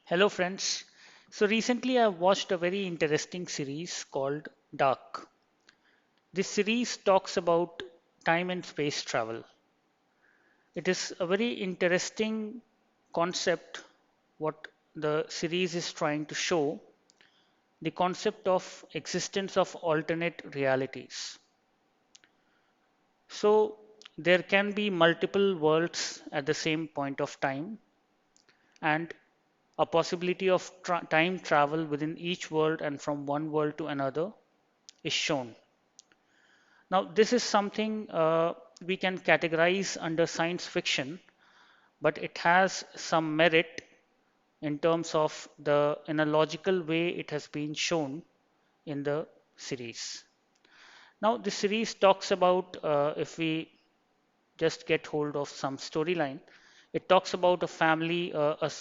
Hello, friends. So, recently I watched a very interesting series called Dark. This series talks about time and space travel. It is a very interesting concept, what the series is trying to show the concept of existence of alternate realities. So, there can be multiple worlds at the same point of time, and a possibility of time travel within each world and from one world to another is shown. Now, this is something we can categorize under science fiction, but it has some merit in terms of in a logical way, it has been shown in the series. Now, the series talks about, if we just get hold of some storyline, it talks about a family, a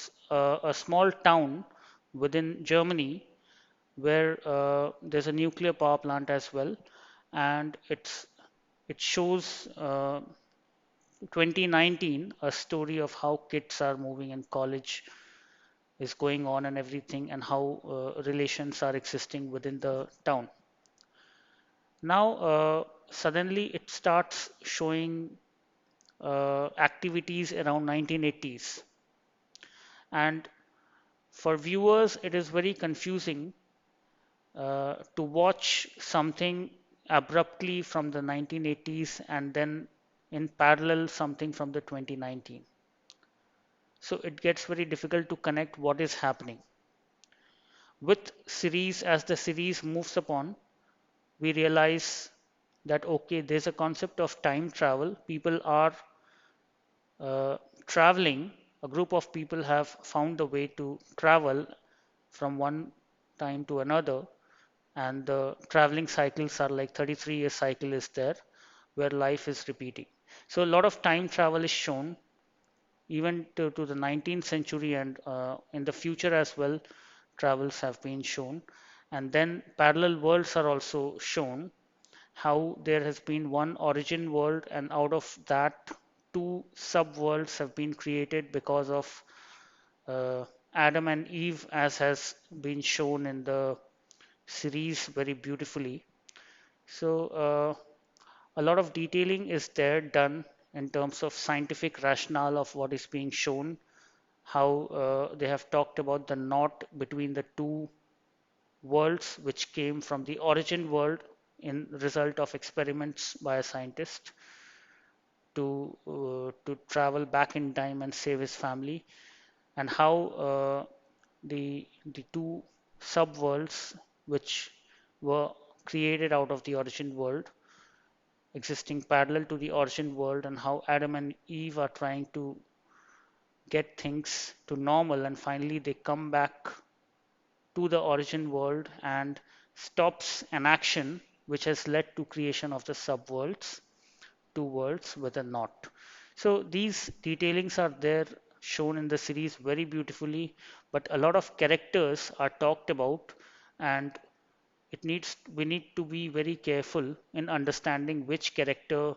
small town within Germany where there's a nuclear power plant as well, and it shows 2019 a story of how kids are moving and college is going on and everything, and how relations are existing within the town. Now, suddenly it starts showing activities around 1980s, and for viewers, it is very confusing to watch something abruptly from the 1980s and then in parallel something from the 2019. So it gets very difficult to connect what is happening. With series, as the series moves upon, we realize that okay, there's a concept of time travel. People are uh, traveling, a group of people have found the way to travel from one time to another, and the traveling cycles are like 33-year cycle is there where life is repeating. So a lot of time travel is shown even to the 19th century, and in the future as well travels have been shown. And then parallel worlds are also shown, how there has been one origin world, and out of that two sub worlds have been created because of uh, Adam and Eve, as has been shown in the series very beautifully. So a lot of detailing is there done in terms of scientific rationale of what is being shown, how they have talked about the knot between the two worlds which came from the origin world in result of experiments by a scientist to travel back in time and save his family, and how the two subworlds which were created out of the origin world existing parallel to the origin world, and how Adam and Eve are trying to get things to normal, and finally they come back to the origin world and stops an action which has led to creation of the subworlds, two worlds with a knot. So these detailings are there shown in the series very beautifully, but a lot of characters are talked about, and we need to be very careful in understanding which character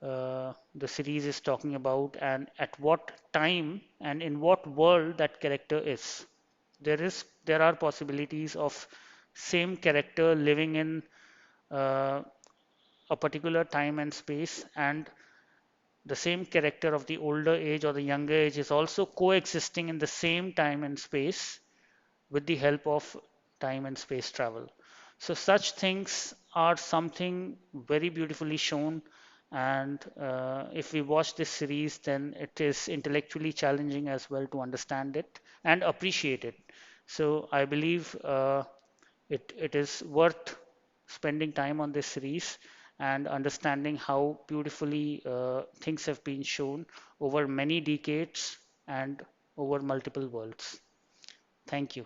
the series is talking about, and at what time and in what world that character is. There are possibilities of same character living in uh, a particular time and space, and the same character of the older age or the younger age is also coexisting in the same time and space with the help of time and space travel. So such things are something very beautifully shown, and if we watch this series, then it is intellectually challenging as well to understand it and appreciate it. So I believe it is worth spending time on this series and understanding how beautifully things have been shown over many decades and over multiple worlds. Thank you.